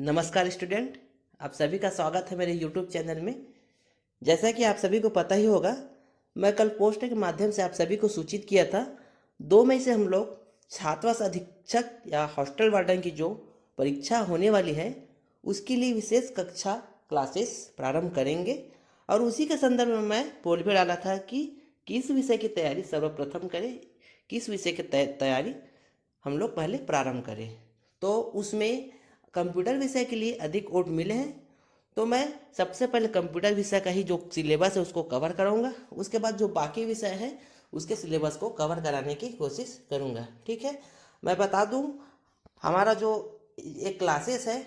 नमस्कार स्टूडेंट, आप सभी का स्वागत है मेरे यूट्यूब चैनल में। जैसा कि आप सभी को पता ही होगा, मैं कल पोस्ट के माध्यम से आप सभी को सूचित किया था 2 मई से हम लोग छात्रावास अधीक्षक या हॉस्टल वार्डन की जो परीक्षा होने वाली है उसके लिए विशेष कक्षा क्लासेस प्रारंभ करेंगे। और उसी के संदर्भ में मैं पोल भी डाला था कि किस विषय की तैयारी सर्वप्रथम करें, किस विषय की तैयारी हम लोग पहले प्रारंभ करें। तो उसमें कंप्यूटर विषय के लिए अधिक वोट मिले हैं, तो मैं सबसे पहले कंप्यूटर विषय का ही जो सिलेबस है उसको कवर कराऊंगा। उसके बाद जो बाकी विषय है उसके सिलेबस को कवर कराने की कोशिश करूंगा। ठीक है, मैं बता दूं हमारा जो एक क्लासेस है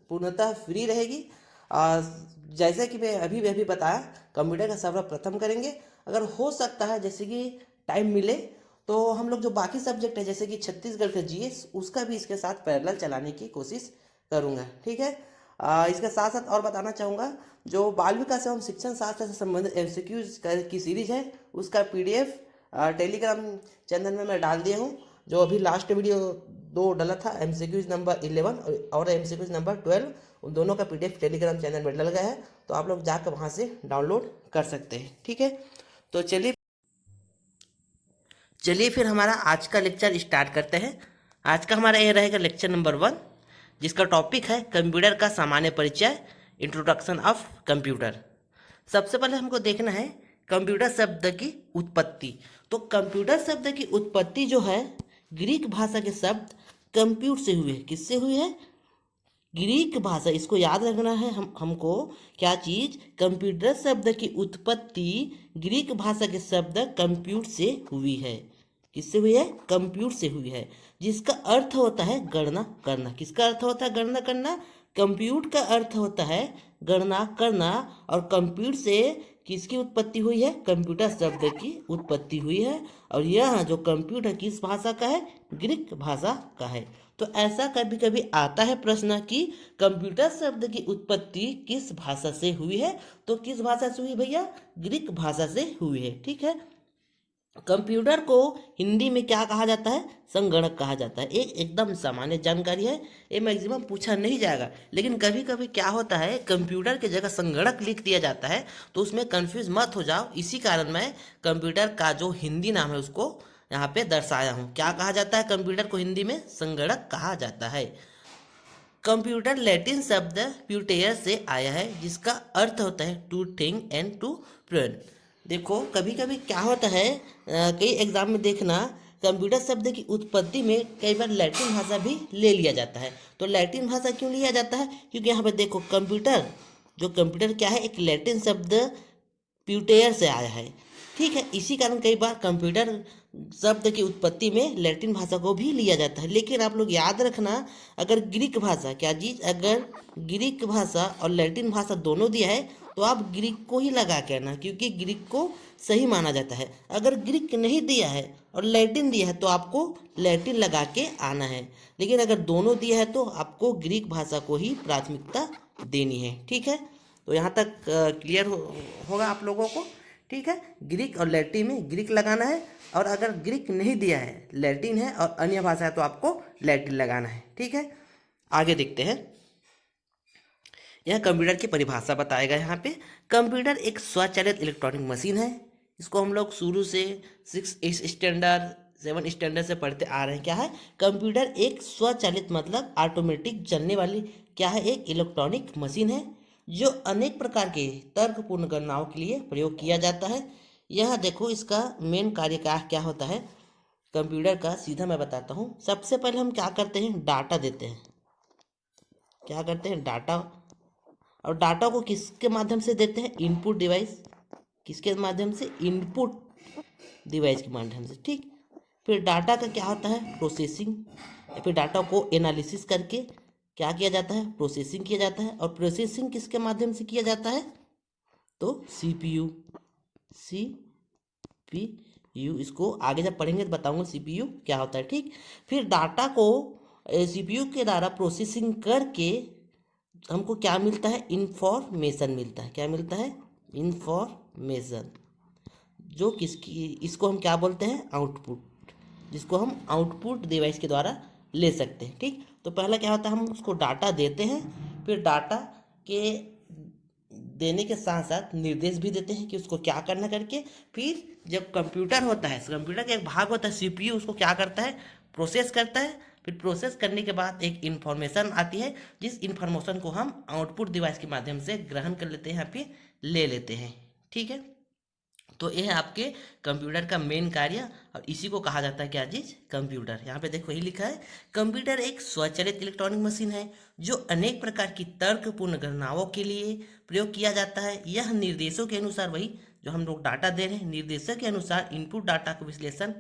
पूर्णतः फ्री रहेगी। और जैसे कि मैं अभी बताया, कंप्यूटर का सर्वप्रथम करेंगे। अगर हो सकता है जैसे कि टाइम मिले तो हम लोग जो बाकी सब्जेक्ट है जैसे कि छत्तीसगढ़ का जीएस उसका भी इसके साथ पैरेलल चलाने की कोशिश करूंगा। ठीक है, इसके साथ साथ और बताना चाहूँगा, जो बाल विकास एवं शिक्षण शास्त्र से संबंधित एमसीक्यूज की सीरीज है उसका पीडीएफ टेलीग्राम चैनल में मैं डाल दिया हूँ। जो अभी लास्ट वीडियो 2 डाला था, एमसीक्यूज नंबर 11 और एमसीक्यूज नंबर 12, उन दोनों का पीडीएफ टेलीग्राम चैनल में डल गया है, तो आप लोग जाकर वहाँ से डाउनलोड कर सकते हैं। ठीक है, तो चलिए फिर हमारा आज का लेक्चर स्टार्ट करते हैं। आज का हमारा ये रहेगा लेक्चर नंबर 1, जिसका टॉपिक है कंप्यूटर का सामान्य परिचय, इंट्रोडक्शन ऑफ कंप्यूटर। सबसे पहले हमको देखना है कंप्यूटर शब्द की उत्पत्ति। तो कंप्यूटर शब्द की उत्पत्ति जो है ग्रीक भाषा के शब्द कंप्यूट से हुई है। किससे हुई है? ग्रीक भाषा। इसको याद रखना है हमको क्या चीज, कंप्यूटर शब्द की उत्पत्ति ग्रीक भाषा के शब्द कंप्यूट से हुई है। किससे हुई है? कंप्यूट से हुई है, जिसका अर्थ होता है गणना करना। किसका अर्थ होता है गणना करना? कंप्यूट का अर्थ होता है गणना करना। और कंप्यूट से किसकी उत्पत्ति हुई है? कंप्यूटर शब्द की उत्पत्ति हुई है। और यह जो कंप्यूटर किस भाषा का है? ग्रीक भाषा का है। तो ऐसा कभी कभी आता है प्रश्न कि कंप्यूटर शब्द की उत्पत्ति किस भाषा से हुई है? तो किस भाषा से हुई भैया? ग्रीक भाषा से हुई है। ठीक है, कंप्यूटर को हिंदी में क्या कहा जाता है? संगणक कहा जाता है। एक एकदम सामान्य जानकारी है, ये मैक्सिमम पूछा नहीं जाएगा, लेकिन कभी कभी क्या होता है कंप्यूटर की जगह संगणक लिख दिया जाता है, तो उसमें कंफ्यूज मत हो जाओ। इसी कारण मैं कंप्यूटर का जो हिंदी नाम है उसको यहाँ पे दर्शाया हूँ। क्या कहा जाता है कंप्यूटर को हिंदी में? संगणक कहा जाता है। कंप्यूटर लैटिन शब्द प्यूटेयर से आया है, जिसका अर्थ होता है to think and to plan. देखो कभी कभी क्या होता है, कई एग्जाम में देखना, कंप्यूटर शब्द की उत्पत्ति में कई बार लैटिन भाषा भी ले लिया जाता है। तो लैटिन भाषा क्यों लिया जाता है? क्योंकि यहाँ पे देखो कंप्यूटर, जो कंप्यूटर क्या है, एक लैटिन शब्द प्यूटेयर से आया है। ठीक है, इसी कारण कई बार कंप्यूटर शब्द की उत्पत्ति में लैटिन भाषा को भी लिया जाता है। लेकिन आप लोग याद रखना, अगर ग्रीक भाषा क्या चीज, अगर ग्रीक भाषा और लैटिन भाषा दोनों दिया है तो आप ग्रीक को ही लगा के आना, क्योंकि ग्रीक को सही माना जाता है। अगर ग्रीक नहीं दिया है और लैटिन दिया है तो आपको लैटिन लगा के आना है। लेकिन अगर दोनों दिया है तो आपको ग्रीक भाषा को ही प्राथमिकता देनी है। ठीक है, तो यहाँ तक क्लियर होगा आप लोगों को। ठीक है, ग्रीक और लैटिन में ग्रीक लगाना है, और अगर ग्रीक नहीं दिया है, लैटिन है और अन्य भाषा है, तो आपको लैटिन लगाना है। ठीक है, आगे देखते हैं। यह कंप्यूटर की परिभाषा बताएगा यहाँ पे। कंप्यूटर एक स्वचालित इलेक्ट्रॉनिक मशीन है। इसको हम लोग शुरू से 6 स्टैंडर्ड 7 स्टैंडर्ड से पढ़ते आ रहे हैं। क्या है कंप्यूटर? एक स्वचालित मतलब ऑटोमेटिक चलने वाली क्या है, एक इलेक्ट्रॉनिक मशीन है जो अनेक प्रकार के तर्कपूर्ण गणनाओं के लिए प्रयोग किया जाता है। यह देखो इसका मेन कार्य क्या होता है कंप्यूटर का, सीधा मैं बताता हूँ। सबसे पहले हम क्या करते हैं? डाटा देते हैं। क्या करते हैं? डाटा। और डाटा को किसके माध्यम से देते हैं? Input device. किसके माध्यम से? इनपुट डिवाइस के माध्यम से। ठीक, फिर डाटा का क्या होता है? प्रोसेसिंग। फिर डाटा को एनालिसिस करके क्या किया जाता है? प्रोसेसिंग किया जाता है। और प्रोसेसिंग किसके माध्यम से किया जाता है? तो सीपीयू। सीपीयू, इसको आगे जब पढ़ेंगे तो बताऊंगा सीपीयू क्या होता है। ठीक, फिर डाटा को सीपीयू के द्वारा प्रोसेसिंग करके हमको क्या मिलता है? इंफॉर्मेशन मिलता है। क्या मिलता है? इंफॉर्मेशन, जो किसकी, इसको हम क्या बोलते हैं? आउटपुट, जिसको हम आउटपुट डिवाइस के द्वारा ले सकते हैं। ठीक, तो पहला क्या होता है, हम उसको डाटा देते हैं, फिर डाटा के देने के साथ साथ निर्देश भी देते हैं कि उसको क्या करना करके। फिर जब कंप्यूटर होता है, कंप्यूटर का एक भाग होता है सीपीयू, उसको क्या करता है, प्रोसेस करता है। फिर प्रोसेस करने के बाद एक इन्फॉर्मेशन आती है, जिस इन्फॉर्मेशन को हम आउटपुट डिवाइस के माध्यम से ग्रहण कर लेते हैं या फिर ले लेते हैं। ठीक है, तो ये है आपके कंप्यूटर का मेन कार्य, और इसी को कहा जाता है क्या चीज़, कंप्यूटर। यहाँ पे देखो, यही लिखा है, कंप्यूटर एक स्वचालित इलेक्ट्रॉनिक मशीन है जो अनेक प्रकार की तर्कपूर्ण गणनाओं के लिए प्रयोग किया जाता है। यह निर्देशों के अनुसार, वही जो हम लोग डाटा दे रहे हैं, निर्देशों के अनुसार इनपुट डाटा को विश्लेषण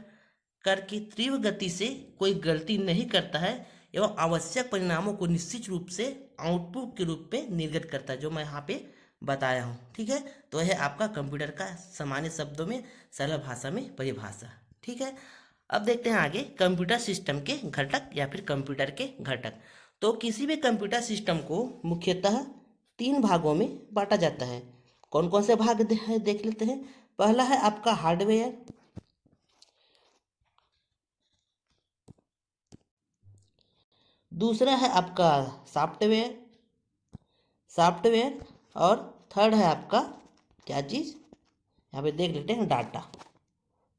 करके तीव्र गति से कोई गलती नहीं करता है एवं आवश्यक परिणामों को निश्चित रूप से आउटपुट के रूप में निर्गत करता है, जो मैं यहाँ पे बताया हूँ। ठीक है, तो यह आपका कंप्यूटर का सामान्य शब्दों में, सरल भाषा में परिभाषा। ठीक है, अब देखते हैं आगे कंप्यूटर सिस्टम के घटक या फिर कंप्यूटर के घटक। तो किसी भी कंप्यूटर सिस्टम को मुख्यतः 3 भागों में बांटा जाता है। कौन कौन से भाग देख लेते हैं। पहला है आपका हार्डवेयर, दूसरा है आपका सॉफ्टवेयर सॉफ्टवेयर और थर्ड है आपका क्या चीज़, यहाँ पे देख लेते हैं, डाटा।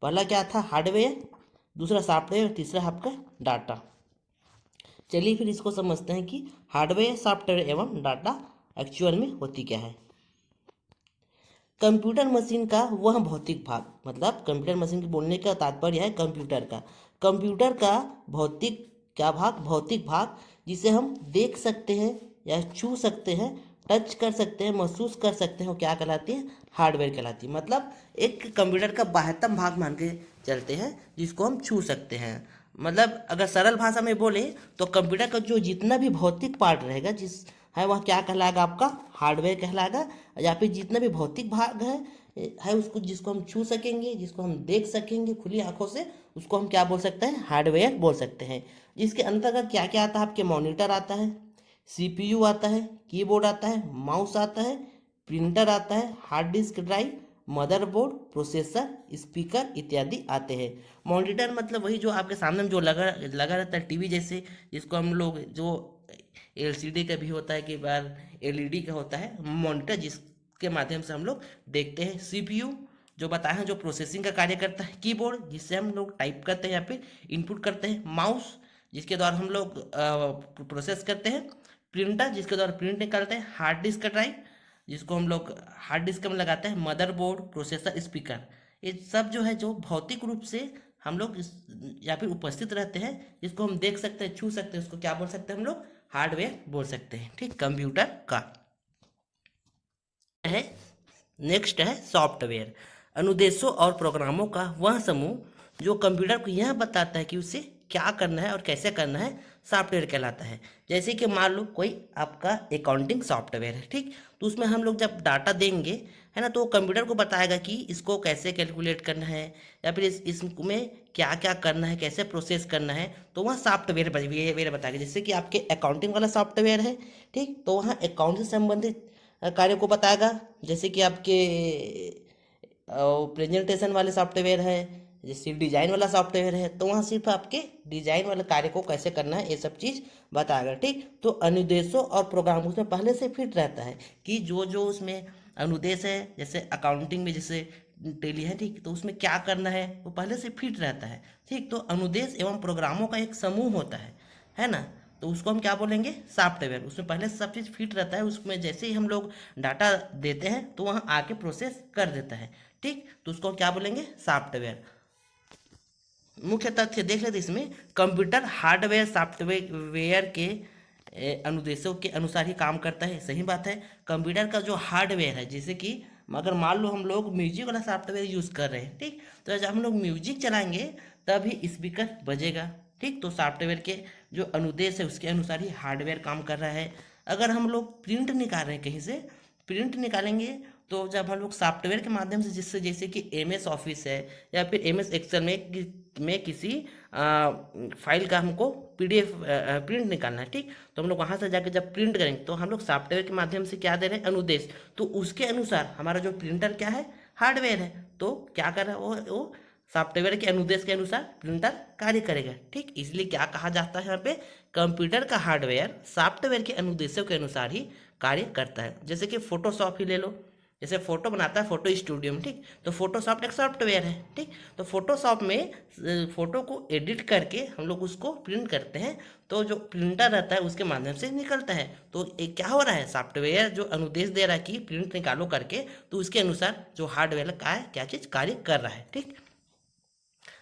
पहला क्या था, हार्डवेयर, दूसरा सॉफ्टवेयर, तीसरा है आपका डाटा। चलिए फिर इसको समझते हैं कि हार्डवेयर, सॉफ्टवेयर एवं डाटा एक्चुअल में होती क्या है। कंप्यूटर मशीन का वह भौतिक भाग, मतलब कंप्यूटर मशीन के बोलने का तात्पर्य है कंप्यूटर का भौतिक क्या भाग, भौतिक भाग, जिसे हम देख सकते हैं या छू सकते हैं, टच कर सकते हैं, महसूस कर सकते हैं, वो क्या कहलाती है, हार्डवेयर कहलाती है। मतलब एक कंप्यूटर का बाह्यतम भाग मान के चलते हैं, जिसको हम छू सकते हैं। मतलब अगर सरल भाषा में बोले तो कंप्यूटर का जो जितना भी भौतिक पार्ट रहेगा, जिस है वह क्या कहलाएगा, आपका हार्डवेयर कहलाएगा। या फिर जितना भी भौतिक भाग है उसको, जिसको हम छू सकेंगे, जिसको हम देख सकेंगे खुली आंखों से, उसको हम क्या बोल सकते हैं, हार्डवेयर बोल सकते हैं। जिसके अंतर्गत क्या क्या आता है, आपके मॉनिटर आता है, सीपीयू आता है, कीबोर्ड आता है, माउस आता है, प्रिंटर आता है, hard disk drive, motherboard, processor, speaker इत्यादि आते हैं। मॉनिटर मतलब वही जो आपके सामने में जो लगा रहता है टीवी जैसे, जिसको हम लोग, जो एलसीडी का भी होता है, कई बार एलईडी का होता है, मॉनिटर जिसके माध्यम से हम लोग देखते हैं। सीपीयू जो बताया है, जो प्रोसेसिंग का कार्य करता है। कीबोर्ड जिससे हम लोग टाइप करते हैं या फिर इनपुट करते हैं। माउस जिसके द्वारा हम लोग प्रोसेस करते हैं। प्रिंटर जिसके द्वारा प्रिंट निकालते हैं। हार्ड डिस्क का ड्राइव जिसको हम लोग हार्ड डिस्क में लगाते हैं। मदरबोर्ड, प्रोसेसर, स्पीकर, ये सब जो है जो भौतिक रूप से हम लोग या फिर उपस्थित रहते हैं, जिसको हम देख सकते हैं, छू सकते हैं, उसको क्या बोल सकते हैं हम लोग, हार्डवेयर बोल सकते हैं। ठीक, कंप्यूटर का है। नेक्स्ट है सॉफ्टवेयर, अनुदेशों और प्रोग्रामों का वह समूह जो कंप्यूटर को यह बताता है कि उसे क्या करना है और कैसे करना है, सॉफ्टवेयर कहलाता है। जैसे कि मान लो कोई आपका अकाउंटिंग सॉफ्टवेयर है, ठीक, तो उसमें हम लोग जब डाटा देंगे, है ना, तो वो कंप्यूटर को बताएगा कि इसको कैसे कैलकुलेट करना है या फिर इसमें क्या क्या करना है, कैसे प्रोसेस करना है, तो वह सॉफ्टवेयर वेयर बताएगा। जैसे कि आपके अकाउंटिंग वाला सॉफ्टवेयर है, ठीक, तो वहाँ अकाउंट से संबंधित कार्य को बताएगा। जैसे कि आपके प्रेजेंटेशन वाले सॉफ्टवेयर है, जैसे डिजाइन वाला सॉफ्टवेयर है, तो वहाँ सिर्फ आपके डिजाइन वाले कार्य को कैसे करना है ये सब चीज़ बताएगा। ठीक, तो अनुदेशों और प्रोग्राम उसमें पहले से फिट रहता है कि जो जो उसमें अनुदेश है, जैसे अकाउंटिंग में जैसे टेली है, ठीक, तो उसमें क्या करना है वो पहले से फिट रहता है। ठीक, तो अनुदेश एवं प्रोग्रामों का एक समूह होता है ना, तो उसको हम क्या बोलेंगे, सॉफ्टवेयर। उसमें पहले से सब चीज़ फिट रहता है, उसमें जैसे ही हम लोग डाटा देते हैं तो वहाँ आके प्रोसेस कर देता है। ठीक, तो उसको क्या बोलेंगे, सॉफ्टवेयर। मुख्य तथ्य देख लेते इसमें, कंप्यूटर हार्डवेयर सॉफ्टवेयर के अनुदेशों के अनुसार ही काम करता है। सही बात है, कंप्यूटर का जो हार्डवेयर है, जैसे कि अगर मान लो हम लोग म्यूजिक वाला सॉफ्टवेयर यूज़ कर रहे हैं, ठीक, तो जब हम लोग म्यूजिक चलाएंगे तभी स्पीकर बजेगा। ठीक, तो सॉफ्टवेयर के जो अनुदेश है उसके अनुसार ही हार्डवेयर काम कर रहा है। अगर हम लोग प्रिंट निकाल रहे हैं, कहीं से प्रिंट निकालेंगे, तो जब हम लोग सॉफ्टवेयर के माध्यम से, जिससे जैसे कि एमएस ऑफिस है या फिर एमएस एक्सेल में किसी फाइल का हमको पीडीएफ प्रिंट निकालना है, ठीक, तो हम लोग वहाँ से जाकर जब प्रिंट करेंगे तो हम लोग सॉफ्टवेयर के माध्यम से क्या दे रहे हैं, अनुदेश, तो उसके अनुसार हमारा जो प्रिंटर क्या है, हार्डवेयर है, तो क्या कर रहा है वो सॉफ्टवेयर के अनुदेश के अनुसार प्रिंटर कार्य करेगा। ठीक, इसलिए क्या कहा जाता है यहाँ पे, कंप्यूटर का हार्डवेयर सॉफ्टवेयर के अनुदेशों के अनुसार ही कार्य करता है। जैसे कि फोटोशॉप ही ले लो, जैसे फोटो बनाता है फोटो स्टूडियो में, ठीक, तो फोटोशॉप एक सॉफ्टवेयर है, ठीक। तो फोटोशॉप में फोटो को एडिट करके हम लोग उसको प्रिंट करते हैं, तो जो प्रिंटर रहता है उसके माध्यम से निकलता है। तो एक क्या हो रहा है, सॉफ्टवेयर जो अनुदेश दे रहा है कि प्रिंट निकालो करके, तो उसके अनुसार जो हार्डवेयर का है क्या चीज़ कार्य कर रहा है, ठीक।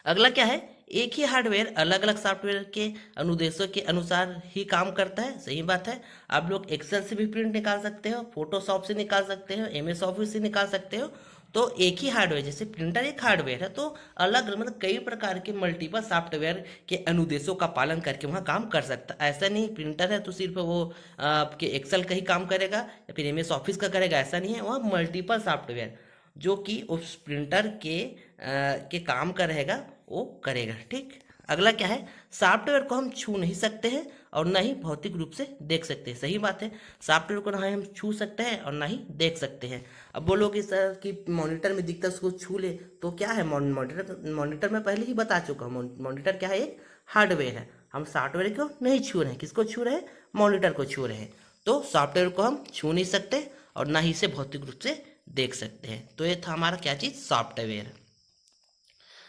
अगला क्या है, एक ही हार्डवेयर अलग अलग सॉफ्टवेयर के अनुदेशों के अनुसार ही काम करता है। सही बात है। आप लोग एक्सेल से भी प्रिंट निकाल सकते हो, फोटोशॉप से निकाल सकते हो, एमएस ऑफिस से निकाल सकते हो। तो एक ही हार्डवेयर, जैसे प्रिंटर एक हार्डवेयर है, तो अलग मतलब कई प्रकार के मल्टीपल सॉफ्टवेयर के अनुदेशों का पालन करके वहाँ काम कर सकता है। ऐसा नहीं प्रिंटर है तो सिर्फ वो आपके एक्सेल का ही काम करेगा या फिर एमएस ऑफिस का करेगा, ऐसा नहीं है। वहाँ मल्टीपल सॉफ्टवेयर जो कि उस प्रिंटर के काम का रहेगा वो करेगा, ठीक। अगला क्या है, सॉफ्टवेयर को हम छू नहीं सकते हैं और ना ही भौतिक रूप से देख सकते हैं। सही बात है, सॉफ्टवेयर को ना ही हम छू सकते हैं और ना ही देख सकते हैं। अब बोलोगे सर कि मॉनिटर में दिखता है उसको छू ले, तो क्या है मॉनिटर में पहले ही बता चुका हूँ, मॉनिटर क्या है, एक हार्डवेयर है। हम सॉफ्टवेयर को नहीं छू रहे हैं, किसको छू रहे हैं, मॉनिटर को छू रहे हैं। तो सॉफ्टवेयर को हम छू नहीं सकते और ना ही इसे भौतिक रूप से देख सकते हैं। तो ये था हमारा क्या चीज़, सॉफ्टवेयर।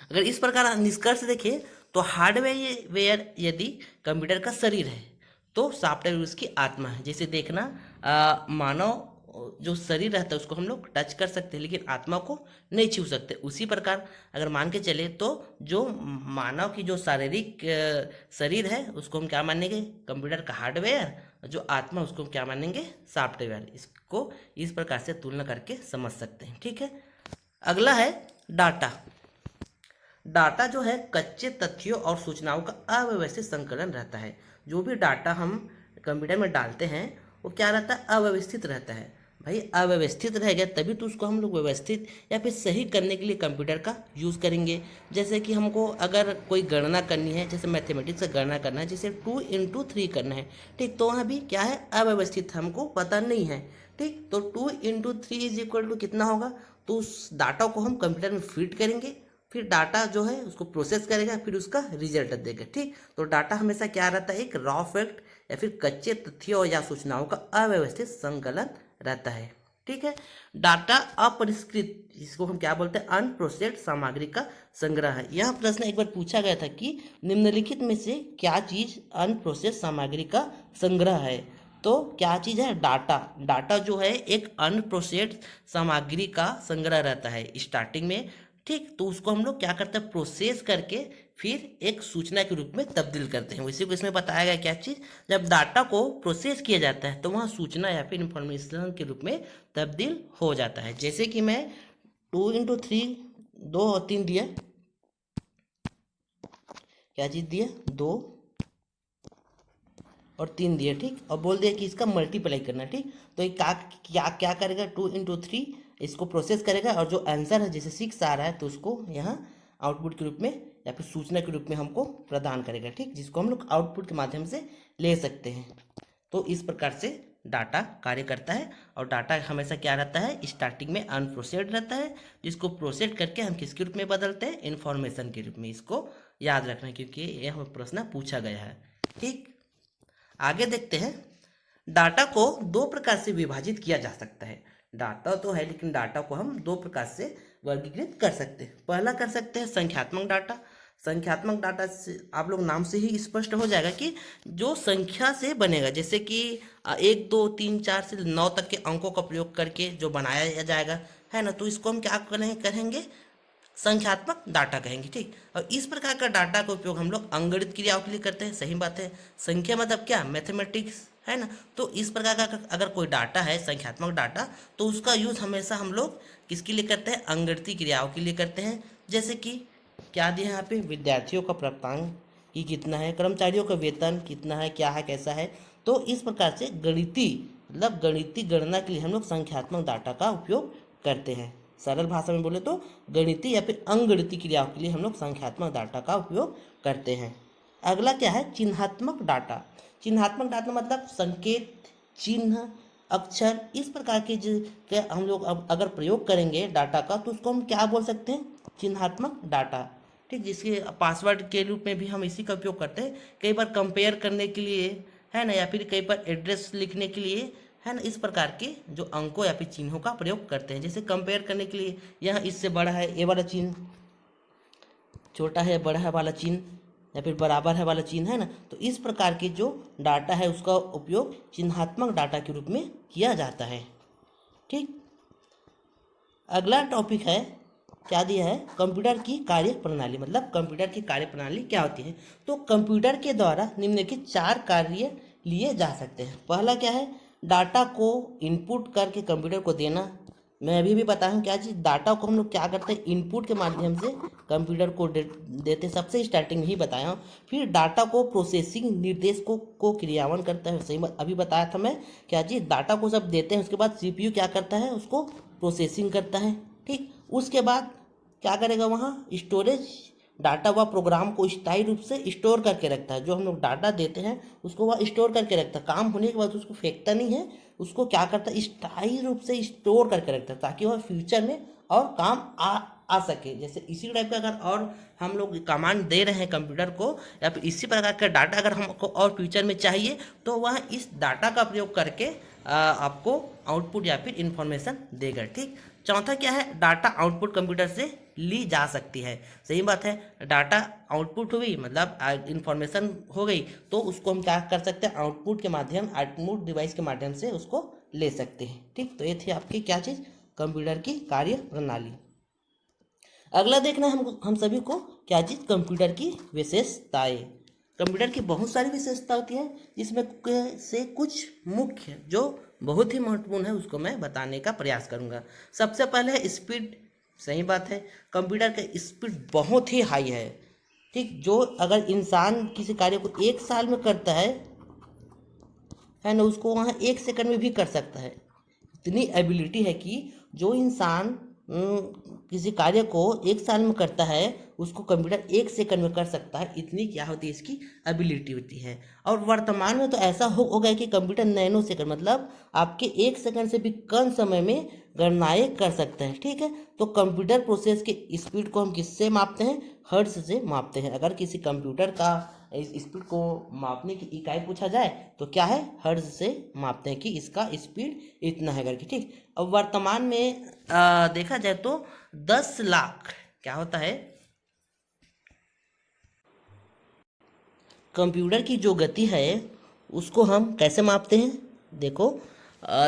अगर इस प्रकार निष्कर्ष देखें तो हार्डवेयर यदि कंप्यूटर का शरीर है तो सॉफ्टवेयर उसकी आत्मा है। जैसे देखना मानव जो शरीर रहता है उसको हम लोग टच कर सकते हैं लेकिन आत्मा को नहीं छू सकते। उसी प्रकार अगर मान के चले तो जो मानव की जो शारीरिक शरीर है उसको हम क्या मानेंगे, कंप्यूटर का हार्डवेयर, जो आत्मा उसको हम क्या मानेंगे, सॉफ्टवेयर। इसको इस प्रकार से तुलना करके समझ सकते हैं, ठीक है। अगला है डाटा। डाटा जो है कच्चे तथ्यों और सूचनाओं का अव्यवस्थित संकलन रहता है। जो भी डाटा हम कंप्यूटर में डालते हैं वो क्या रहता है, अव्यवस्थित रहता है। भाई अव्यवस्थित रहेगा तभी तो उसको हम लोग व्यवस्थित या फिर सही करने के लिए कंप्यूटर का यूज़ करेंगे। जैसे कि हमको अगर कोई गणना करनी है, जैसे मैथमेटिक्स से गणना करना है, जैसे 2 × 3 करना है, ठीक, तो वहाँ भी क्या है, अव्यवस्थित, हमको पता नहीं है, ठीक। तो 2 × 3 = कितना होगा, तो उस डाटा को हम कंप्यूटर में फीड करेंगे, फिर डाटा जो है उसको प्रोसेस करेगा, फिर उसका रिजल्ट देगा, ठीक। तो डाटा हमेशा क्या रहता है, एक रॉ फैक्ट या फिर कच्चे तथ्यों या सूचनाओं का अव्यवस्थित संकलन रहता है, ठीक है। डाटा अपरिष्कृत, जिसको हम क्या बोलते हैं, अनप्रोसेस्ड सामग्री का संग्रह है। यह प्रश्न एक बार पूछा गया था कि निम्नलिखित में से क्या चीज अनप्रोसेस्ड सामग्री का संग्रह है। तो क्या चीज़ है, डाटा। डाटा जो है एक अनप्रोसेस्ड सामग्री का संग्रह रहता है स्टार्टिंग में, ठीक। तो उसको हम लोग क्या करते हैं, प्रोसेस करके फिर एक सूचना के रूप में तब्दील करते हैं। इसी को इसमें बताया गया क्या चीज़, जब डाटा को प्रोसेस किया जाता है तो वहाँ सूचना या फिर इंफॉर्मेशन के रूप में तब्दील हो जाता है। जैसे कि मैं 2 × 3 2 और 3 दिया, क्या चीज़ दिया, 2 और 3 दिया, ठीक, और बोल दिया कि इसका मल्टीप्लाई करना, ठीक। तो ये क्या क्या क्या करेगा, 2 × 3 इसको प्रोसेस करेगा और जो आंसर है जैसे 6 आ रहा है तो उसको यहाँ आउटपुट के रूप में या फिर सूचना के रूप में हमको प्रदान करेगा, ठीक, जिसको हम लोग आउटपुट के माध्यम से ले सकते हैं। तो इस प्रकार से डाटा कार्य करता है और डाटा हमेशा क्या रहता है, स्टार्टिंग में अनप्रोसेस्ड रहता है, जिसको प्रोसेस करके हम किसके रूप में बदलते हैं, इन्फॉर्मेशन के रूप में। इसको याद रखना क्योंकि यह प्रश्न पूछा गया है, ठीक। आगे देखते हैं, डाटा को 2 प्रकार से विभाजित किया जा सकता है। डाटा तो है लेकिन डाटा को हम 2 प्रकार से वर्गीकृत कर सकते हैं। पहला कर सकते हैं संख्यात्मक डाटा। संख्यात्मक डाटा से आप लोग नाम से ही स्पष्ट हो जाएगा कि जो संख्या से बनेगा, जैसे कि 1 2 3 4 से 9 तक के अंकों का प्रयोग करके जो बनाया जाएगा, है ना, तो इसको हम क्या करेंगे, संख्यात्मक डाटा कहेंगे, ठीक। और इस प्रकार का डाटा का उपयोग हम लोग अंगणित क्रियाओं के लिए करते हैं। सही बात है, संख्या मतलब क्या, मैथमेटिक्स, है ना। तो इस प्रकार का अगर कोई डाटा है संख्यात्मक डाटा, तो उसका यूज हमेशा हम लोग किसके लिए करते हैं, अंगणितीय क्रियाओं के लिए करते हैं। जैसे कि क्या दिया है यहाँ पे, विद्यार्थियों का प्राप्तांक कि कितना है, कर्मचारियों का वेतन कितना है, क्या है, कैसा है। तो इस प्रकार से गणितीय मतलब गणितीय गणना के लिए हम लोग संख्यात्मक डाटा का उपयोग करते हैं। सरल भाषा में बोले तो गणितीय या फिर अंगणितीय क्रियाओं के लिए हम लोग संख्यात्मक डाटा का उपयोग करते हैं। अगला क्या है, चिन्हात्मक डाटा। चिन्हात्मक डाटा मतलब संकेत, चिन्ह, अक्षर, इस प्रकार के हम लोग अब अगर प्रयोग करेंगे डाटा का तो उसको हम क्या बोल सकते हैं, चिन्हात्मक डाटा। ठीक, जिसके पासवर्ड के रूप में भी हम इसी का उपयोग करते हैं, कई बार कंपेयर करने के लिए, है ना, या फिर कई बार एड्रेस लिखने के लिए, है ना, इस प्रकार के जो अंकों या फिर चिन्हों का प्रयोग करते हैं। जैसे कंपेयर करने के लिए यहाँ इससे बड़ा है ये वाला चिन्ह, छोटा है बड़ा है वाला चिन्ह, या फिर बराबर है वाला चिन्ह, है ना। तो इस प्रकार के जो डाटा है उसका उपयोग चिन्हात्मक डाटा के रूप में किया जाता है। ठीक, अगला टॉपिक है, क्या दिया है, कंप्यूटर की कार्य प्रणाली। मतलब कंप्यूटर की कार्य प्रणाली क्या होती है। तो कंप्यूटर के द्वारा निम्नलिखित 4 कार्य लिए जा सकते हैं। पहला क्या है, डाटा को इनपुट करके कंप्यूटर को देना। मैं अभी भी बताया हूँ क्या चीज़, डाटा को हम लोग क्या करते हैं, इनपुट के माध्यम से कंप्यूटर को देते, सबसे स्टार्टिंग में ही बताया हूँ। फिर डाटा को प्रोसेसिंग निर्देश को क्रियान्वयन करता है, सही अभी बताया था मैं क्या चीज़, डाटा को सब देते हैं, उसके बाद सीपीयू क्या करता है, उसको प्रोसेसिंग करता है। ठीक, उसके बाद क्या करेगा, वहाँ स्टोरेज डाटा व प्रोग्राम को स्थायी रूप से स्टोर करके रखता है। जो हम लोग डाटा देते हैं उसको वह स्टोर करके रखता है, काम होने के बाद उसको फेंकता नहीं है, उसको क्या करता है, स्थायी रूप से स्टोर करके रखता है, ताकि वह फ्यूचर में और काम आ सके। जैसे इसी टाइप का अगर और हम लोग कमांड दे रहे हैं कंप्यूटर को, या फिर इसी प्रकार का डाटा अगर हमको और फ्यूचर में चाहिए, तो वह इस डाटा का प्रयोग करके आपको आउटपुट या फिर इंफॉर्मेशन देगा। ठीक, चौथा क्या है, डाटा आउटपुट कंप्यूटर से ली जा सकती है। सही बात है, डाटा आउटपुट हुई मतलब इंफॉर्मेशन हो गई, तो उसको हम क्या कर सकते हैं, आउटपुट के माध्यम, आउटपुट डिवाइस के माध्यम से उसको ले सकते हैं। ठीक, तो ये थी आपकी क्या चीज़, कंप्यूटर की कार्य प्रणाली। अगला देखना है हम सभी को क्या चीज़, कंप्यूटर की विशेषताएं। कंप्यूटर की बहुत सारी विशेषता होती है, जिसमें से कुछ मुख्य जो बहुत ही महत्वपूर्ण है उसको मैं बताने का प्रयास करूंगा। सबसे पहले है स्पीड। सही बात है, कंप्यूटर का स्पीड बहुत ही हाई है। ठीक, जो अगर इंसान किसी कार्य को 1 साल में करता है ना, उसको वहाँ 1 सेकंड में भी कर सकता है। इतनी एबिलिटी है कि जो इंसान किसी कार्य को 1 साल में करता है, उसको कंप्यूटर 1 सेकंड में कर सकता है। इतनी क्या होती है, इसकी एबिलिटी होती है। और वर्तमान में तो ऐसा हो गया कि कंप्यूटर नैनो सेकंड मतलब आपके 1 सेकंड से भी कम समय में गणनाएं कर सकते हैं। ठीक है, तो कंप्यूटर प्रोसेस के स्पीड को हम किससे मापते हैं, हर्ट्ज से मापते हैं। अगर किसी कंप्यूटर का इस स्पीड को मापने की इकाई पूछा जाए तो क्या है, हर्ट्ज से मापते हैं कि इसका स्पीड इतना है करके। ठीक, अब वर्तमान में देखा जाए तो 10 लाख क्या होता है, कंप्यूटर की जो गति है उसको हम कैसे मापते हैं। देखो,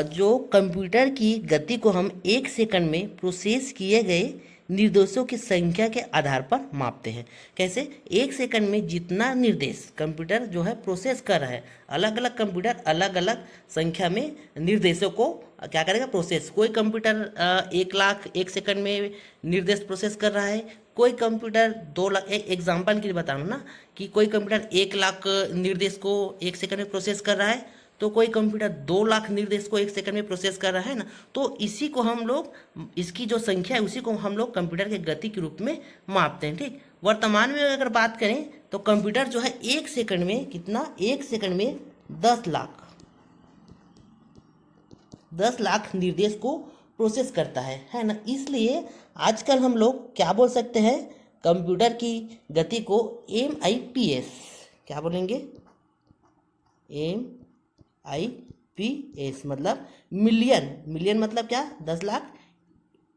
जो कंप्यूटर की गति को हम 1 सेकंड में प्रोसेस किए गए निर्देशों की संख्या के आधार पर मापते हैं। कैसे, 1 सेकंड में जितना निर्देश कंप्यूटर जो है प्रोसेस कर रहा है, अलग अलग कंप्यूटर अलग अलग संख्या में निर्देशों को क्या करेगा, प्रोसेस। कोई कंप्यूटर 1 लाख 1 सेकंड में निर्देश प्रोसेस कर रहा है, कोई कंप्यूटर 2 लाख, एक एग्जाम्पल के लिए बता रहा हूँ ना, कि कोई कंप्यूटर 1 लाख निर्देश को 1 सेकंड में प्रोसेस कर रहा है, तो कोई कंप्यूटर 2 लाख निर्देश को 1 सेकंड में प्रोसेस कर रहा है ना। तो इसी को हम लोग, इसकी जो संख्या है उसी को हम लोग कंप्यूटर के गति के रूप में मापते हैं। ठीक, वर्तमान में अगर बात करें तो कंप्यूटर जो है 1 सेकंड में कितना, 1 सेकंड में 10 लाख निर्देश को प्रोसेस करता है ना। इसलिए आजकल हम लोग क्या बोल सकते हैं, कंप्यूटर की गति को MIPS, क्या बोलेंगे, MIPS मतलब मिलियन मतलब क्या, 10 लाख,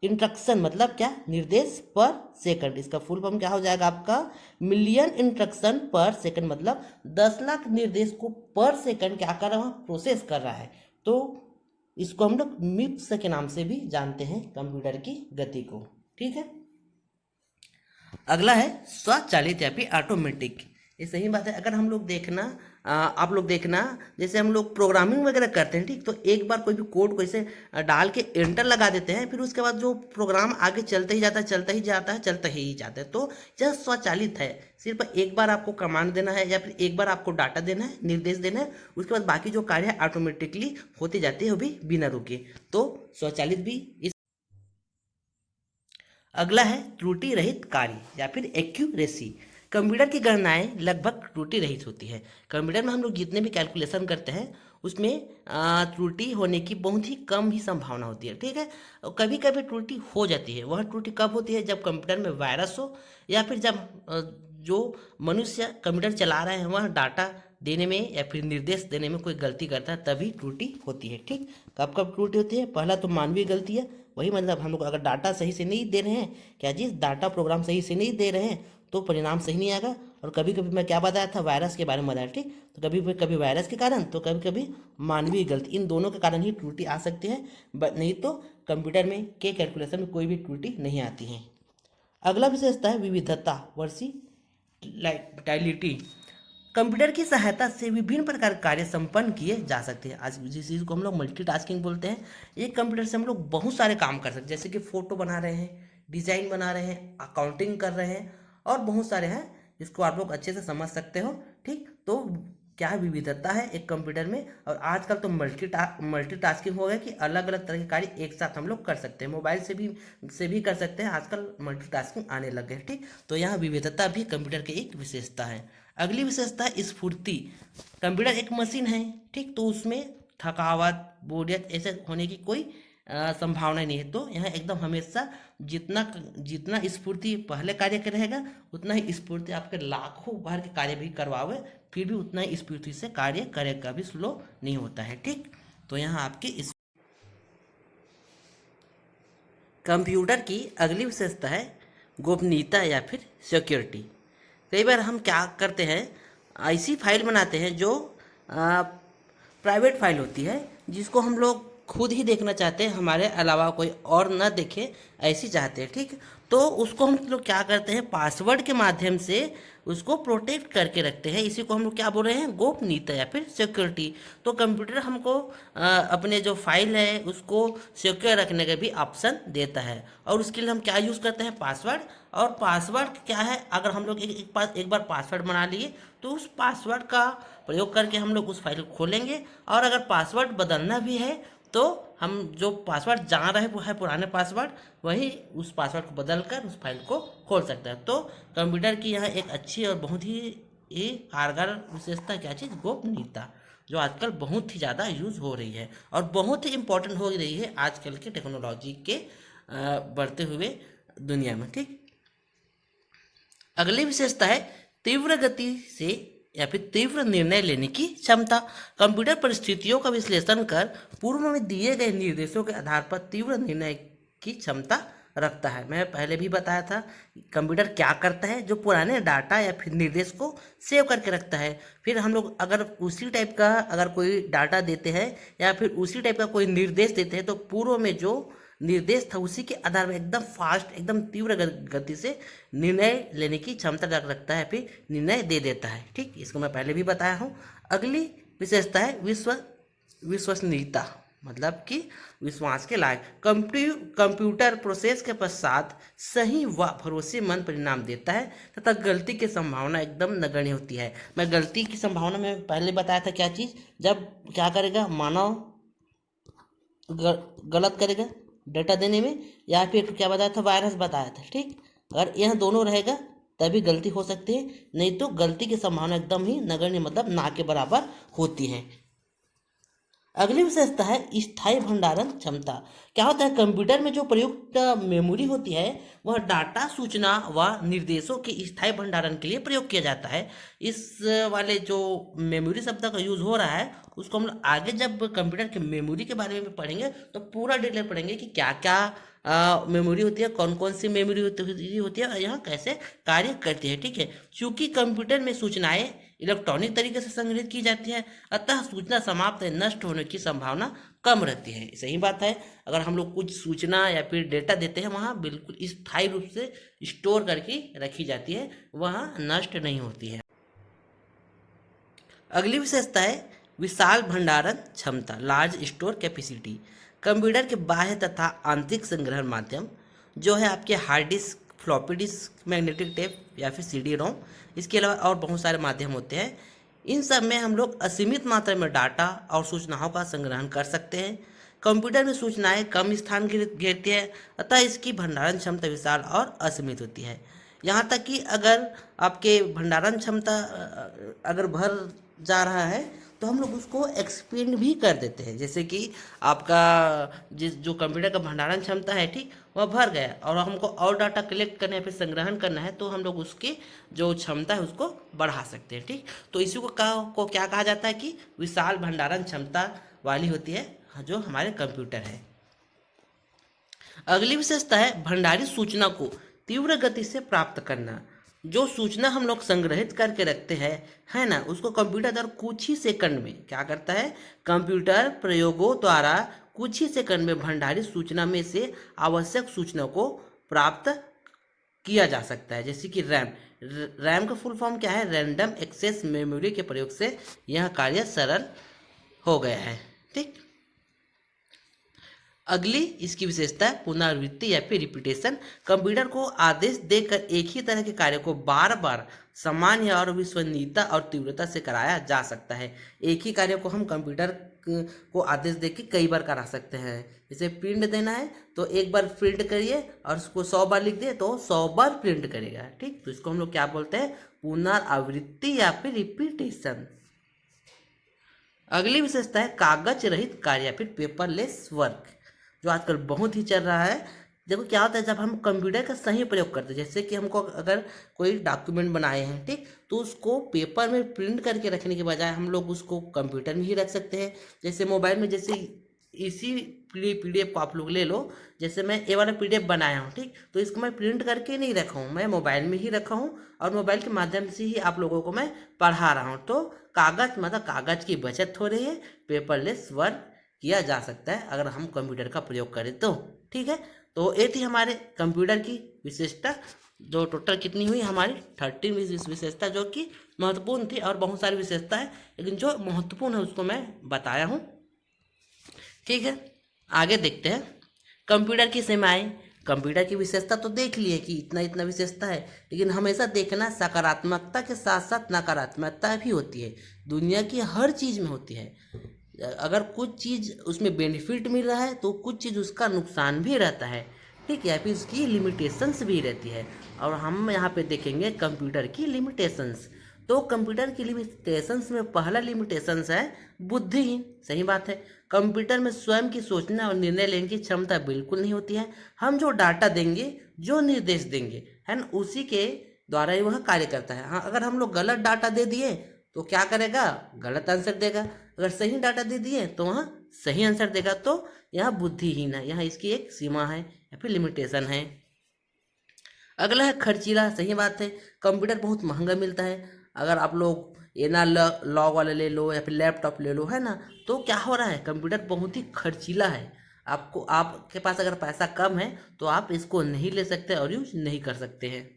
इंस्ट्रक्शन मतलब क्या, निर्देश पर सेकंड। इसका फुल फॉर्म क्या हो जाएगा आपका, मिलियन इंस्ट्रक्शन पर सेकंड, मतलब 10 लाख निर्देश को पर सेकंड क्या कर रहा है, प्रोसेस कर रहा है। तो इसको हम लोग मिप्स के नाम से भी जानते हैं कंप्यूटर की गति को। ठीक है, अगला है स्वचालित या फिर ऑटोमेटिक। ये सही बात है, अगर हम लोग देखना, आप लोग देखना, जैसे हम लोग प्रोग्रामिंग वगैरह करते हैं, ठीक, तो एक बार कोई भी कोड को ऐसे डाल के एंटर लगा देते हैं, फिर उसके बाद जो प्रोग्राम आगे चलते ही जाता है, चलता ही जाता है, चलता ही जाता है। तो यह स्वचालित है, सिर्फ एक बार आपको कमांड देना है या फिर एक बार आपको डाटा देना है, निर्देश देना है, उसके बाद बाकी जो कार्य है ऑटोमेटिकली होती जाती है, वो भी बिना रुके। तो स्वचालित भी इस। अगला है त्रुटि रहित कार्य या फिर एक्यूरेसी। कंप्यूटर की गणनाएं लगभग त्रुटि रहित होती है। कंप्यूटर में हम लोग जितने भी कैलकुलेशन करते हैं उसमें त्रुटि होने की बहुत ही कम ही संभावना होती है, ठीक है। और कभी कभी त्रुटि हो जाती है। वह त्रुटि कब होती है? जब कंप्यूटर में वायरस हो, या फिर जब जो मनुष्य कंप्यूटर चला रहे हैं वह डाटा देने में या फिर निर्देश देने में कोई गलती करता है, तभी त्रुटि होती है, ठीक। कब कब त्रुटि होती है? पहला तो मानवीय गलती है, वही मतलब हम लोग अगर डाटा सही से नहीं दे रहे हैं, क्या चीज़, डाटा प्रोग्राम सही से नहीं दे रहे हैं तो परिणाम सही नहीं आएगा। और कभी कभी मैं क्या बताया था, वायरस के बारे में बताया, ठीक। तो कभी वायरस के कारण, तो कभी कभी मानवीय गलती, इन दोनों के कारण ही त्रुटि आ सकती है। नहीं तो कंप्यूटर में के कैलकुलेशन में कोई भी त्रुटि नहीं आती है। अगला विशेषता है विविधता, वर्सिटैलिटी। कंप्यूटर की सहायता से विभिन्न प्रकार के कार्य संपन्न किए जा सकते हैं। आज जिस चीज़ को हम लोग मल्टीटास्किंग बोलते हैं, एक कंप्यूटर से हम लोग बहुत सारे काम कर सकते हैं, जैसे कि फ़ोटो बना रहे हैं, डिज़ाइन बना रहे हैं, अकाउंटिंग कर रहे हैं, और बहुत सारे हैं जिसको आप लोग अच्छे से समझ सकते हो, ठीक। तो क्या विविधता है एक कंप्यूटर में। और आजकल तो मल्टीटास्किंग हो गया कि अलग अलग तरह के कार्य एक साथ हम लोग कर सकते हैं, मोबाइल से भी कर सकते हैं। आजकल मल्टीटास्किंग आने लग गए, ठीक। तो यहाँ विविधता भी कंप्यूटर की एक विशेषता है। अगली विशेषता है स्फूर्ति। कंप्यूटर एक मशीन है, ठीक, तो उसमें थकावट, बोरियत ऐसे होने की कोई संभावना नहीं है। तो यहाँ एकदम हमेशा जितना जितना स्फूर्ति पहले कार्य कर रहेगा, उतना ही स्फूर्ति आपके लाखों बार के कार्य भी करवावे, फिर भी उतना ही स्फूर्ति से कार्य करेगा, भी स्लो नहीं होता है, ठीक। तो यहाँ आपकी कंप्यूटर की अगली विशेषता है गोपनीयता या फिर सिक्योरिटी। कई बार हम क्या करते हैं, ऐसी फाइल बनाते हैं जो प्राइवेट फाइल होती है, जिसको हम लोग खुद ही देखना चाहते हैं, हमारे अलावा कोई और न देखे, ऐसी चाहते हैं, ठीक। तो उसको हम लोग क्या करते हैं, पासवर्ड के माध्यम से उसको प्रोटेक्ट करके रखते हैं। इसी को हम लोग क्या बोल रहे हैं, गोपनीयता या फिर सिक्योरिटी। तो कंप्यूटर हमको अपने जो फाइल है उसको सिक्योर रखने का भी ऑप्शन देता है, और उसके लिए हम क्या यूज़ करते हैं, पासवर्ड। और पासवर्ड क्या है, अगर हम लोग एक बार पासवर्ड बना लिए तो उस पासवर्ड का प्रयोग करके हम लोग उस फाइल को खोलेंगे। और अगर पासवर्ड बदलना भी है तो हम जो पासवर्ड जान रहे वो है पुराने पासवर्ड, वही उस पासवर्ड को बदल कर उस फाइल को खोल सकता है। तो कंप्यूटर की यह एक अच्छी और बहुत ही कारगर विशेषता क्या चीज़, गोपनीयता, जो आजकल बहुत ही ज़्यादा यूज़ हो रही है और बहुत ही इम्पोर्टेंट हो रही है आजकल के टेक्नोलॉजी के बढ़ते हुए दुनिया में, ठीक। अगली विशेषता है तीव्र गति से या फिर तीव्र निर्णय लेने की क्षमता। कंप्यूटर परिस्थितियों का विश्लेषण कर पूर्व में दिए गए निर्देशों के आधार पर तीव्र निर्णय की क्षमता रखता है। मैं पहले भी बताया था कंप्यूटर क्या करता है, जो पुराने डाटा या फिर निर्देश को सेव करके रखता है। फिर हम लोग अगर उसी टाइप का अगर कोई डाटा देते हैं या फिर उसी टाइप का कोई निर्देश देते हैं, तो पूर्व में जो निर्देश था उसी के आधार पर एकदम फास्ट, एकदम तीव्र गति से निर्णय लेने की क्षमता रखता है, फिर निर्णय दे देता है, ठीक। इसको मैं पहले भी बताया हूँ। अगली विशेषता है विश्वसनीयता, मतलब कि विश्वास के लायक। कंप्यूटर प्रोसेस के पश्चात सही व भरोसेमंद परिणाम देता है तथा गलती की संभावना एकदम नगण्य होती है। मैं गलती की संभावना में पहले बताया था क्या चीज़, जब क्या करेगा मानव गलत करेगा डेटा देने में, या फिर क्या बताया था, वायरस बताया था, ठीक। अगर यह दोनों रहेगा तभी गलती हो सकती है, नहीं तो गलती की संभावना एकदम ही नगण्य, मतलब ना के बराबर होती है। अगली विशेषता है स्थायी भंडारण क्षमता। क्या होता है, कंप्यूटर में जो प्रयुक्त मेमोरी होती है वह डाटा, सूचना व निर्देशों के स्थायी भंडारण के लिए प्रयोग किया जाता है। इस वाले जो मेमोरी शब्द का यूज़ हो रहा है उसको हम लोग आगे जब कंप्यूटर के मेमोरी के बारे में पढ़ेंगे तो पूरा डिटेल पढ़ेंगे कि क्या क्या मेमोरी होती है, कौन कौन सी मेमोरी होती है और यह कैसे कार्य करती है, ठीक है। चूँकि कंप्यूटर में सूचनाएं इलेक्ट्रॉनिक तरीके से संग्रहित की जाती है, अतः सूचना समाप्त या नष्ट होने की संभावना कम रहती है। सही बात है, अगर हम लोग कुछ सूचना या फिर डेटा देते हैं वहाँ बिल्कुल स्थायी रूप से स्टोर करके रखी जाती है, वहाँ नष्ट नहीं होती है। अगली विशेषता है विशाल भंडारण क्षमता, लार्ज स्टोर कैपेसिटी। कंप्यूटर के बाह्य तथा आंतरिक संग्रहण माध्यम जो है आपके hard disk, floppy disk, magnetic tape या फिर CD रोम, इसके अलावा और बहुत सारे माध्यम होते हैं। इन सब में हम लोग असीमित मात्रा में डाटा और सूचनाओं का संग्रहण कर सकते हैं। कंप्यूटर में सूचनाएं कम स्थान घेरती है, अतः इसकी भंडारण क्षमता विशाल और असीमित होती है। यहाँ तक कि अगर आपके भंडारण क्षमता अगर भर जा रहा है तो हम लोग उसको एक्सपेंड भी कर देते हैं। जैसे कि आपका जिस जो कंप्यूटर का भंडारण क्षमता है, ठीक, वह भर गया और हमको और डाटा कलेक्ट करना है, फिर संग्रहण करना है, तो हम लोग उसकी जो क्षमता है उसको बढ़ा सकते हैं। ठीक, तो इसी को क्या कहा जाता है कि विशाल भंडारण क्षमता वाली होती है जो हमारे कंप्यूटर है। अगली विशेषता है भंडारित सूचना को तीव्र गति से प्राप्त करना। जो सूचना हम लोग संग्रहित करके रखते हैं, है ना, उसको कंप्यूटर द्वारा कुछ ही सेकंड में क्या करता है, कंप्यूटर प्रयोगों द्वारा कुछ ही सेकंड में भंडारित सूचना में से आवश्यक सूचना को प्राप्त किया जा सकता है। जैसे कि रैम का फुल फॉर्म क्या है, रैंडम एक्सेस मेमोरी के प्रयोग से यह कार्य सरल हो गया है। ठीक, अगली इसकी विशेषता है पुनरावृत्ति या फिर रिपीटेशन। कंप्यूटर को आदेश देकर एक ही तरह के कार्य को बार बार समान या और विश्वसनीयता और तीव्रता से कराया जा सकता है। एक ही कार्य को हम कंप्यूटर को आदेश देकर कई बार करा सकते हैं। जैसे प्रिंट देना है तो एक बार प्रिंट करिए और उसको 100 बार लिख दिए तो 100 बार प्रिंट करेगा। ठीक, तो इसको हम लोग क्या बोलते हैं, पुनरावृत्ति या फिर रिपीटेशन। अगली विशेषता है कागज रहित कार्य या फिर पेपरलेस वर्क, जो आजकल बहुत ही चल रहा है। देखो क्या होता है, जब हम कंप्यूटर का सही प्रयोग करते हैं, जैसे कि हमको अगर कोई डॉक्यूमेंट बनाए हैं, ठीक, तो उसको पेपर में प्रिंट करके रखने के बजाय हम लोग उसको कंप्यूटर में ही रख सकते हैं। जैसे मोबाइल में, जैसे इसी PDF को आप लोग ले लो, जैसे मैं ये वाला PDF बनाया हूँ, ठीक, तो इसको मैं प्रिंट करके नहीं रखा हूँ, मैं मोबाइल में ही रखा हूँ और मोबाइल के माध्यम से ही आप लोगों को मैं पढ़ा रहा हूँ। तो कागज की बचत हो रही है, पेपरलेस वर्क किया जा सकता है अगर हम कंप्यूटर का प्रयोग करें तो। ठीक है, तो ये थी हमारे कंप्यूटर की विशेषता, जो टोटल कितनी हुई हमारी 13 विशेषता, जो कि महत्वपूर्ण थी। और बहुत सारी विशेषता है, लेकिन जो महत्वपूर्ण है उसको मैं बताया हूँ। ठीक है, आगे देखते हैं कंप्यूटर की सीमाएं। कंप्यूटर की विशेषता तो देख लिए कि इतना इतना विशेषता है, लेकिन हमेशा देखना सकारात्मकता के साथ साथ नकारात्मकता भी होती है। दुनिया की हर चीज़ में होती है। अगर कुछ चीज़ उसमें बेनिफिट मिल रहा है तो कुछ चीज़ उसका नुकसान भी रहता है। ठीक है, फिर उसकी लिमिटेशंस भी रहती है। और हम यहाँ पे देखेंगे कंप्यूटर की लिमिटेशंस। तो कंप्यूटर की लिमिटेशंस में पहला लिमिटेशंस है बुद्धिहीन। सही बात है, कंप्यूटर में स्वयं की सोचना और निर्णय लेने की क्षमता बिल्कुल नहीं होती है। हम जो डाटा देंगे, जो निर्देश देंगे, है ना, उसी के द्वारा ही वह कार्य करता है। हाँ, अगर हम लोग गलत डाटा दे दिए तो क्या करेगा, गलत आंसर देगा। अगर सही डाटा दे दिए तो वहाँ सही आंसर देगा। तो यह बुद्धिहीन है, यहाँ इसकी एक सीमा है या फिर लिमिटेशन है। अगला है खर्चीला। सही बात है, कंप्यूटर बहुत महंगा मिलता है। अगर आप लोग लॉग वाला ले लो या फिर लैपटॉप ले लो, है ना, तो क्या हो रहा है, कंप्यूटर बहुत ही खर्चीला है। आपके पास अगर पैसा कम है तो आप इसको नहीं ले सकते और यूज नहीं कर सकते हैं।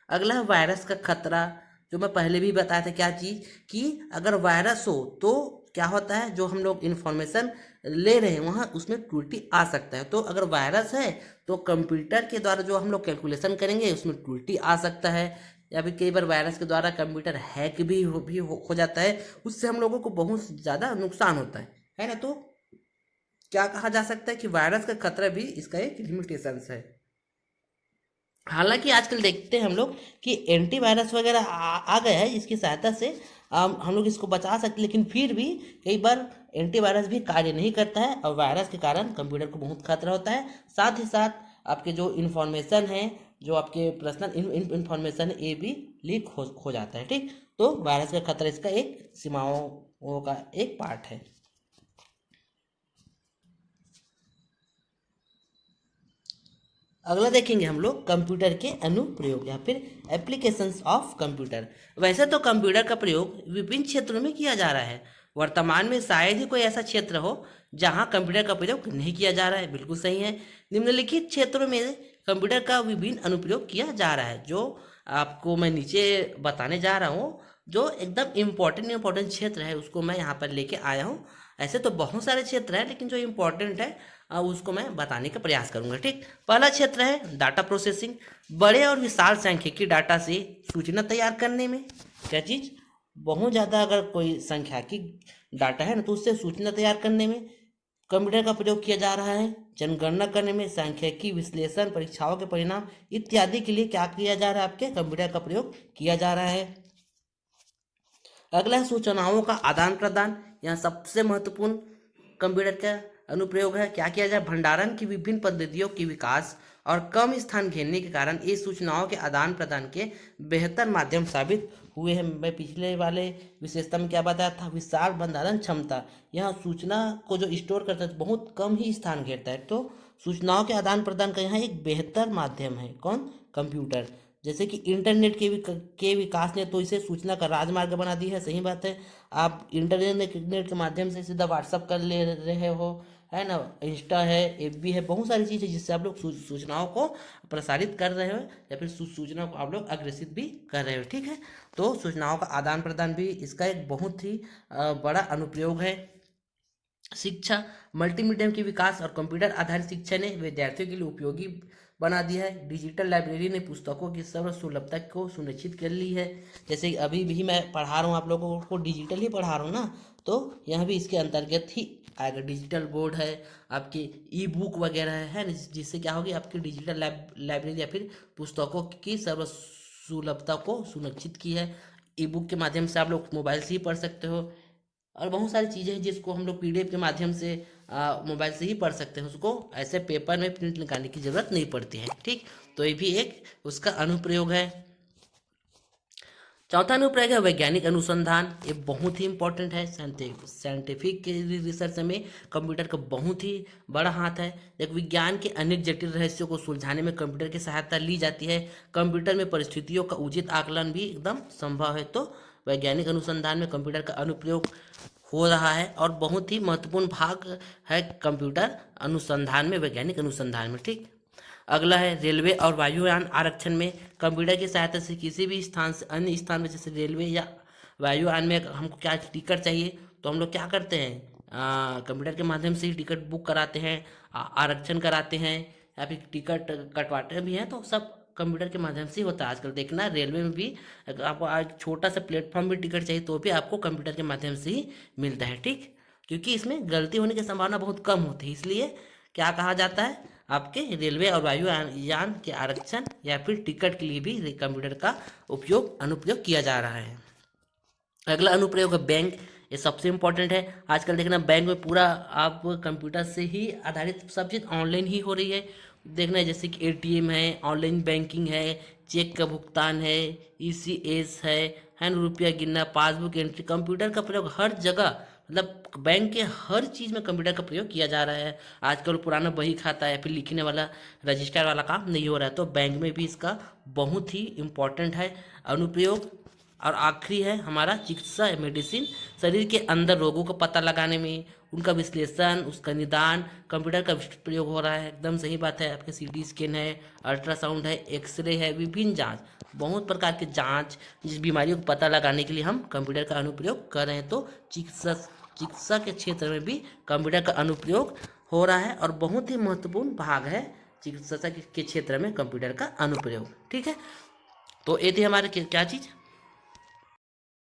अगला है वायरस का खतरा, जो मैं पहले भी बताया था। क्या चीज़ कि अगर वायरस हो तो क्या होता है, जो हम लोग इन्फॉर्मेशन ले रहे हैं वहाँ उसमें त्रुटि आ सकता है। तो अगर वायरस है तो कंप्यूटर के द्वारा जो हम लोग कैलकुलेशन करेंगे उसमें त्रुटि आ सकता है। या फिर कई बार वायरस के द्वारा कंप्यूटर हैक भी हो जाता है, उससे हम लोगों को बहुत ज़्यादा नुकसान होता है ना। तो क्या कहा जा सकता है कि वायरस का खतरा भी इसका एक लिमिटेशन है। हालांकि आजकल देखते हैं हम लोग कि एंटीवायरस वगैरह आ गया है, इसकी सहायता से हम लोग इसको बचा सकते हैं। लेकिन फिर भी कई बार एंटीवायरस भी कार्य नहीं करता है और वायरस के कारण कंप्यूटर को बहुत खतरा होता है। साथ ही साथ आपके जो इन्फॉर्मेशन है, जो आपके पर्सनल इन्फॉर्मेशन है, ये भी लीक हो जाता है। ठीक, तो वायरस का खतरा इसका एक सीमाओं का एक पार्ट है। अगला देखेंगे हम लोग कंप्यूटर के अनुप्रयोग या फिर एप्लीकेशंस ऑफ कंप्यूटर। वैसे तो कंप्यूटर का प्रयोग विभिन्न क्षेत्रों में किया जा रहा है। वर्तमान में शायद ही कोई ऐसा क्षेत्र हो जहां कंप्यूटर का प्रयोग नहीं किया जा रहा है। बिल्कुल सही है, निम्नलिखित क्षेत्रों में कंप्यूटर का विभिन्न अनुप्रयोग किया जा रहा है, जो आपको मैं नीचे बताने जा रहा हूँ। जो एकदम इम्पोर्टेंट क्षेत्र है उसको मैं यहाँ पर लेके आया हूँ। ऐसे तो बहुत सारे क्षेत्र हैं, लेकिन जो इम्पोर्टेंट है उसको मैं बताने का प्रयास करूंगा। ठीक, पहला क्षेत्र है डाटा प्रोसेसिंग। बड़े और विशाल सांख्यिकी डाटा से सूचना तैयार करने में, क्या चीज़, बहुत ज़्यादा अगर कोई सांख्यिकी डाटा है ना तो उससे सूचना तैयार करने में कंप्यूटर का प्रयोग किया जा रहा है जनगणना करने में, सांख्यिकी विश्लेषण, परीक्षाओं के परिणाम इत्यादि के लिए क्या किया जा रहा है, आपके कंप्यूटर का प्रयोग किया जा रहा है। अगला है सूचनाओं का आदान प्रदान। यहाँ सबसे महत्वपूर्ण कंप्यूटर का अनुप्रयोग है। क्या किया जाए, भंडारण की विभिन्न पद्धतियों की विकास और कम स्थान घेरने के कारण ये सूचनाओं के आदान प्रदान के बेहतर माध्यम साबित हुए हैं। मैं पिछले वाले विशेषता में क्या बताया था, विशाल भंडारण क्षमता। यहाँ सूचना को जो स्टोर करता है बहुत कम ही स्थान घेरता है, तो सूचनाओं के आदान प्रदान का यहाँ एक बेहतर माध्यम है कौन, कंप्यूटर। जैसे कि इंटरनेट के विकास ने तो इसे सूचना का राजमार्ग बना दी है, सही बात है। आप इंटरनेट के माध्यम से सीधा व्हाट्सअप कर ले रहे हो, है ना, इंस्टा है, एफबी है, बहुत सारी चीज़ें जिससे आप लोग सूचनाओं को प्रसारित कर रहे हो या फिर सूचना को आप लोग अग्रेसित भी कर रहे हो, ठीक है। तो सूचनाओं का आदान प्रदान भी इसका एक बहुत ही बड़ा अनुप्रयोग है। शिक्षा, मल्टीमीडियम के विकास और कंप्यूटर आधारित शिक्षा ने विद्यार्थियों के लिए उपयोगी बना दिया है। डिजिटल लाइब्रेरी ने पुस्तकों की सर्वसुलभता को सुनिश्चित कर ली है। जैसे अभी भी मैं पढ़ा रहा हूँ, आप लोगों को डिजिटल ही पढ़ा रहा हूँ ना, तो यहाँ भी इसके अंतर्गत ही आएगा। डिजिटल बोर्ड है, आपके ई बुक वगैरह है ना, जिससे क्या होगी, आपकी डिजिटल लाइब्रेरी या फिर पुस्तकों की सर्वसुलभता को सुनिश्चित की है। ई बुक के माध्यम से आप लोग मोबाइल से ही पढ़ सकते हो, और बहुत सारी चीज़ें हैं जिसको हम लोग पीडीएफ के माध्यम से मोबाइल से ही पढ़ सकते हैं, उसको ऐसे पेपर में प्रिंट निकालने की ज़रूरत नहीं पड़ती है, ठीक। तो ये भी एक उसका अनुप्रयोग है। चौथा अनुप्रयोग है वैज्ञानिक अनुसंधान। ये बहुत ही इंपॉर्टेंट है। साइंटिफिक रिसर्च में कंप्यूटर का बहुत ही बड़ा हाथ है। एक विज्ञान के अनेक जटिल रहस्यों को सुलझाने में कंप्यूटर की सहायता ली जाती है। कंप्यूटर में परिस्थितियों का उचित आकलन भी एकदम संभव है। तो वैज्ञानिक अनुसंधान में कंप्यूटर का अनुप्रयोग हो रहा है और बहुत ही महत्वपूर्ण भाग है कंप्यूटर अनुसंधान में, वैज्ञानिक अनुसंधान में, ठीक। अगला है रेलवे और वायुयान आरक्षण में कंप्यूटर की सहायता से किसी भी स्थान से अन्य स्थान में, जैसे रेलवे या वायुयान में हमको क्या टिकट चाहिए तो हम लोग क्या करते हैं, कंप्यूटर के माध्यम से ही टिकट बुक कराते हैं, आरक्षण कराते हैं या फिर टिकट कटवाते भी हैं, तो सब कंप्यूटर के माध्यम से ही होता है। आजकल देखना रेलवे में भी आपको आज छोटा सा प्लेटफॉर्म भी टिकट चाहिए तो भी आपको कंप्यूटर के माध्यम से ही मिलता है, ठीक। क्योंकि इसमें गलती होने की संभावना बहुत कम होती है, इसलिए क्या कहा जाता है, आपके रेलवे और वायुयान के आरक्षण या फिर टिकट के लिए भी कंप्यूटर का अनुप्रयोग किया जा रहा है। अगला अनुप्रयोग है बैंक। ये सबसे इम्पोर्टेंट है। आजकल देखना बैंक में पूरा आप कंप्यूटर से ही आधारित सब चीज़ ऑनलाइन ही हो रही है। देखना है जैसे कि एटीएम है, ऑनलाइन बैंकिंग है, चेक का भुगतान है, ईसीएस है ना, रुपया गिनना, पासबुक एंट्री, कंप्यूटर का प्रयोग हर जगह, मतलब बैंक के हर चीज़ में कंप्यूटर का प्रयोग किया जा रहा है। आजकल पुराना बही खाता है, फिर लिखने वाला रजिस्टर वाला काम नहीं हो रहा है, तो बैंक में भी इसका बहुत ही इम्पोर्टेंट है अनुप्रयोग। और आखिरी है हमारा चिकित्सा मेडिसिन। शरीर के अंदर रोगों का पता लगाने में, उनका विश्लेषण, उसका निदान कंप्यूटर का प्रयोग हो रहा है। एकदम सही बात है। आपके सीटी स्कैन है, अल्ट्रासाउंड है, एक्सरे है, विभिन्न जांच, बहुत प्रकार के जांच, जिस बीमारियों को पता लगाने के लिए हम कंप्यूटर का अनुप्रयोग कर रहे हैं। तो चिकित्सा के क्षेत्र में भी कंप्यूटर का अनुप्रयोग हो रहा है और बहुत ही महत्वपूर्ण भाग है चिकित्सा के क्षेत्र में कंप्यूटर का अनुप्रयोग, ठीक है। तो ये थी हमारे क्या चीज़,